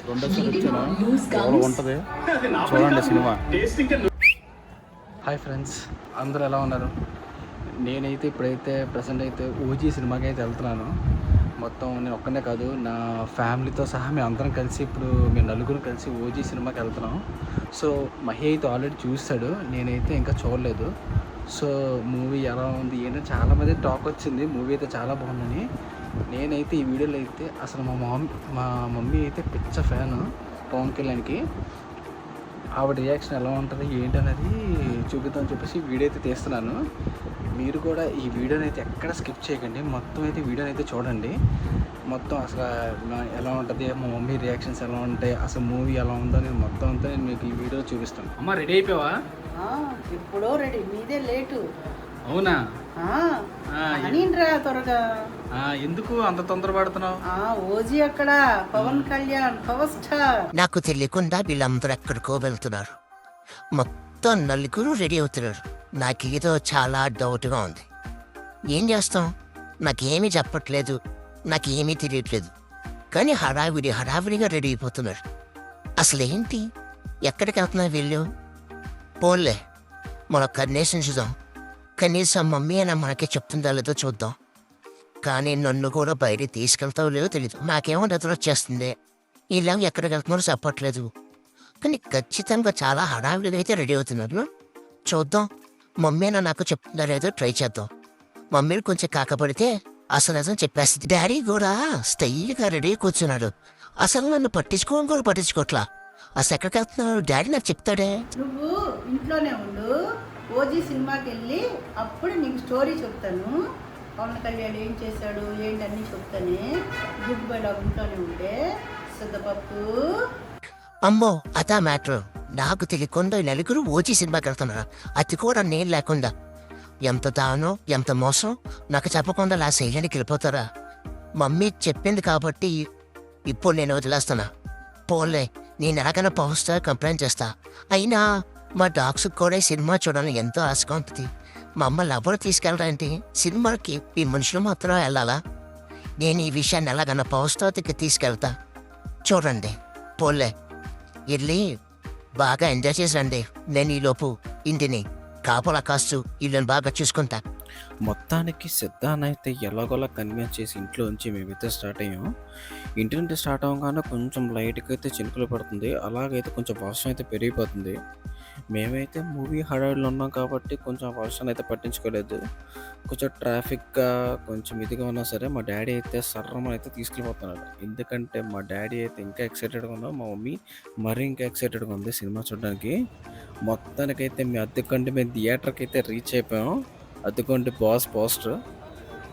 రెండోసారి వచ్చాను ఉంటుంది చూడండి సినిమా. హాయ్ ఫ్రెండ్స్, అందరూ ఎలా ఉన్నారు? నేనైతే ఇప్పుడైతే ప్రజెంట్ అయితే ఓజీ సినిమాకి అయితే వెళ్తున్నాను. మొత్తం నేను ఒక్కనే కాదు, నా ఫ్యామిలీతో సహా మేము అందరం కలిసి ఇప్పుడు మేము నలుగురు కలిసి ఓజీ సినిమాకి వెళ్తున్నాం. సో మహి అయితే ఆల్రెడీ చూస్తాడు, నేనైతే ఇంకా చూడలేదు. సో మూవీ ఎలా ఉంది ఏంటంటే చాలామంది టాక్ వచ్చింది, మూవీ అయితే చాలా బాగుందని. నేనైతే ఈ వీడియోలో అయితే అసలు మా మమ్మీ అయితే పిచ్చ ఫ్యాన్ పవన్ కళ్యాణ్కి. ఆవిడ రియాక్షన్ ఎలా ఉంటుంది ఏంటనేది చూపిద్దామని చెప్పేసి వీడియో అయితే తీస్తున్నాను. మీరు కూడా ఈ వీడియోని అయితే ఎక్కడ స్కిప్ చేయకండి, మొత్తం అయితే వీడియోని అయితే చూడండి. మొత్తం అసలు ఎలా ఉంటుంది, మా మమ్మీ రియాక్షన్స్ ఎలా ఉంటాయి, అసలు మూవీ ఎలా ఉందో నేను మొత్తం అంతా నేను మీకు ఈ వీడియో చూపిస్తాను. అమ్మ రెడీ అయిపోయావా? ఎప్పుడో రెడీ, మీదే లేటు. అవునా? త్వరగా. ఎందుకు అంత తొందర పడుతున్నావు? ఓజీ అక్కడ పవన్ కళ్యాణ్ పవర్ స్టార్. నాకు తెలియకుండా వీళ్ళందరూ ఎక్కడికో వెళ్తున్నారు. మొత్తం నలుగురు రెడీ అవుతున్నారు. నాకేదో చాలా డౌట్గా ఉంది. ఏం చేస్తాం? నాకేమీ చెప్పట్లేదు, నాకేమీ తెలియట్లేదు. కానీ హడావిడిగా రెడీ అయిపోతున్నారు. అసలేంటి, ఎక్కడికి వెళ్తున్నారు వీళ్ళు? పోన్లే, మన కనీసం చూద్దాం. కనీసం మమ్మీ అయినా మనకే చెప్తుందా లేదో చూద్దాం. కానీ నన్ను కూడా బయట తీసుకెళ్తావో లేదో తెలీదు. నాకేమో నిద్ర వచ్చేస్తుంది. ఇలా ఎక్కడికి వెళ్తున్నారో చెప్పట్లేదు. కానీ ఖచ్చితంగా చాలా హడావిడిగా అయితే రెడీ అవుతున్నారు. చూద్దాం, మమ్మీ అయినా నాకు చెప్తుందా లేదో ట్రై చేద్దాం. మమ్మీని కొంచెం కాకపడితే అసలు నిజం చెప్పేస్తుంది. డాడీ కూడా స్టైల్గా రెడీ కూర్చున్నాడు. అసలు నన్ను పట్టించుకోవట్లా. అసలు ఎక్కడికి వెళ్తున్నాడు డాడీ నాకు చెప్తాడే. నువ్వు ఇంట్లోనే ఉండు, ఓజీ సినిమాకి వెళ్ళి అప్పుడు నీకు స్టోరీ చెప్తాను. పవన్ కళ్యాణ్ ఏం చేశాడు ఏంటన్నీ చెప్తానే. గుడ్ బై డాగ్ ఇంట్లోనే ఉంటే సిద్ధపప్పు. అమ్మో, అదా మ్యాటర్. నాకు తెలియకుండా నలుగురు ఓజీ సినిమాకి వెళ్తున్నారు, అది కూడా నేను లేకుండా. ఎంత దానో ఎంత మోసం, నాకు చెప్పకుండా నా శైలికి వెళ్ళిపోతారా? మమ్మీ చెప్పింది కాబట్టి ఇప్పుడు నేను వదిలేస్తున్నా. పోలే, నేను ఎలాగైనా పవర్ స్టార్ కంప్లైంట్ చేస్తా. అయినా మా డాగ్స్ కూడా సినిమా చూడాలని ఎంతో ఆశగా ఉంటుంది. మా అమ్మ ఎవరు తీసుకెళ్ళడానికి సినిమాకి ఈ మనుషులు మాత్రం వెళ్ళాలా? నేను ఈ విషయాన్ని ఎలాగైనా పవర్ స్టార్ దగ్గర తీసుకెళ్తా. చూడండి, పోలే వెళ్ళి బాగా ఎంజాయ్ చేసండి. నేను ఈలోపు ఇంటిని కాపలా కాస్తూ ఇళ్ళని బాగా చూసుకుంటా. మొత్తానికి సిద్ధాన్నైతే ఎలాగోలా కన్విన్స్ చేసి ఇంట్లోంచి మేమైతే స్టార్ట్ అయ్యాం. ఇంటి నుండి స్టార్ట్ అవ్వగానే కొంచెం లైట్గా అయితే చినుకులు పడుతుంది, అలాగైతే కొంచెం వర్షం అయితే పెరిగిపోతుంది. మేమైతే మూవీ హడావిడిలో ఉన్నాం కాబట్టి కొంచెం వర్షాన్ని అయితే పట్టించుకోలేదు. కొంచెం ట్రాఫిక్గా కొంచెం ఇదిగా ఉన్నా సరే మా డాడీ అయితే సర్రమని అయితే తీసుకెళ్ళిపోతున్నాడు. ఎందుకంటే మా డాడీ అయితే ఇంకా ఎక్సైటెడ్గా ఉన్నాం, మా మమ్మీ మరీ ఇంకా ఎక్సైటెడ్గా ఉంది సినిమా చూడడానికి. మొత్తానికైతే మేము థియేటర్కి అయితే రీచ్ అయిపోయాం. అద్దెకొండి బాస్ పోస్టర్.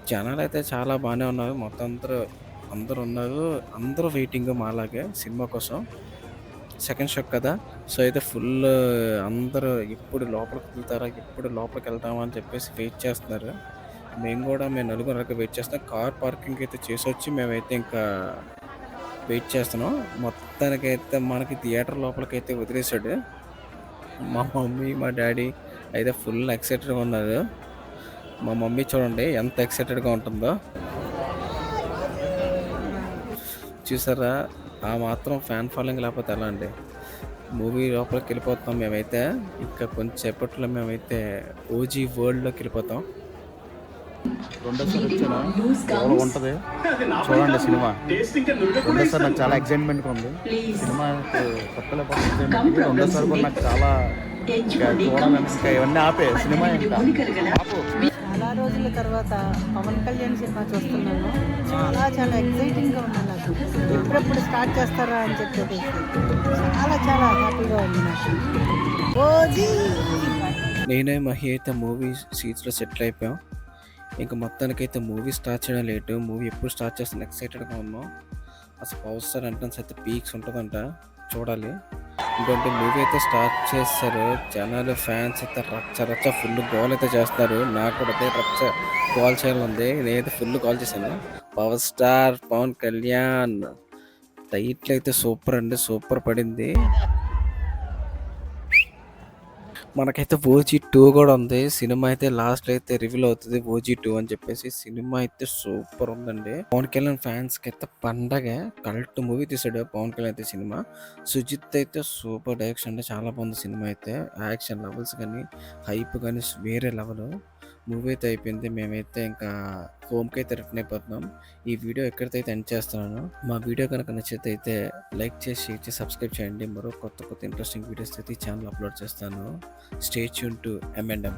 జనాలు అయితే చాలా బాగానే ఉన్నారు, మొత్తం అందరూ ఉన్నారు. అందరూ వెయిటింగ్ మాలాగే సినిమా కోసం. సెకండ్ షో కదా, సో అయితే ఫుల్ అందరూ ఎప్పుడు లోపలికి వెళ్తామా అని చెప్పేసి వెయిట్ చేస్తున్నారు. మేము నలుగురు వెయిట్ చేస్తున్నాం. కార్ పార్కింగ్ అయితే చేసి వచ్చి మేమైతే ఇంకా వెయిట్ చేస్తున్నాం. మొత్తానికైతే మనకి థియేటర్ లోపలికైతే వదిలేశాడు. మా మమ్మీ మా డాడీ అయితే ఫుల్ ఎక్సైటెడ్గా ఉన్నారు. మా మమ్మీ చూడండి ఎంత ఎక్సైటెడ్గా ఉంటుందో, చూసారా? ఆ మాత్రం ఫ్యాన్ ఫాలోయింగ్ లేకపోతే ఎలా అండి? మూవీ లోపలికి వెళ్ళిపోతాం మేమైతే. ఇంకా కొంచెం సేపట్లో మేమైతే ఓజీ వరల్డ్లోకి వెళ్ళిపోతాం. రెండోసారి వచ్చాను ఉంటుంది చూడండి సినిమా. రెండోసారి నాకు చాలా ఎక్సైట్మెంట్గా ఉంది. సినిమా కొత్తలో రెండోసారి కూడా నాకు చాలా చూడాలని ఇంకా ఇవన్నీ ఆపే సినిమా. ఇంకా చాలా రోజుల తర్వాత పవన్ కళ్యాణ్ సినిమా చూస్తున్నాను. చాలా ఎక్సైటింగ్గా ఉంది నాకు. ఎప్పుడెప్పుడు స్టార్ట్ చేస్తారా అని చెప్పేసి చాలా హ్యాపీగా ఉంది నాకు. నేనే మహి అయితే మూవీ సీట్స్లో సెటిల్ అయిపోయాం. ఇంకా మొత్తానికైతే మూవీ స్టార్ట్ చేయడం లేటు. మూవీ ఎప్పుడు స్టార్ట్ చేస్తాను ఎక్సైటెడ్గా ఉన్నాం. అసలు పవర్ స్టార్ ఎంట్రన్స్ అయితే పీక్స్ ఉంటుందంట, చూడాలి. ఇంకోటి మూవీ అయితే స్టార్ట్ చేస్తారు. జనాలు ఫ్యాన్స్ అయితే రచ్చ ఫుల్ గోల్ అయితే చేస్తారు. నాకు కూడా అదే రచ్చ గోల్ చేయాలంది. నేనైతే ఫుల్ కాల్ చేశాను. Power star Pawan Kalyan title అయితే సూపర్ అండి, సూపర్ పడింది. మనకైతే 'ఓజీ 2' గూడా ఉంది. సినిమా అయితే లాస్ట్‌లో అయితే రివీల్ అవుతది 'ఓజీ 2' అని చెప్పేసి. సినిమా అయితే సూపర్ ఉందండి. పవన్ కళ్యాణ్ ఫ్యాన్స్‌కైతే పండగే. కల్ట్ మూవీ తీసాడు పవన్ కళ్యాణ్ అయితే సినిమా. సుజిత్ అయితే సూపర్ డైరెక్షన్ అండి. చాలా బాగుంది సినిమా అయితే. యాక్షన్ లెవెల్స్ గానీ, హైప్ గానీ వేరే లెవెలు. మూవీ అయితే అయిపోయింది. మేమైతే ఇంకా హోమ్‌కైతే రిటర్న్ అయిపోతున్నాం. ఈ వీడియో ఇక్కడితో అయితే ఎండ్ చేస్తున్నాను. మా వీడియో కనుక నచ్చితే లైక్ చేసి, షేర్ చేసి, సబ్స్క్రైబ్ చేయండి. మరో కొత్త ఇంట్రెస్టింగ్ వీడియోస్ అయితే ఈ ఛానల్ అప్లోడ్ చేస్తాను. Stay tune to M&M.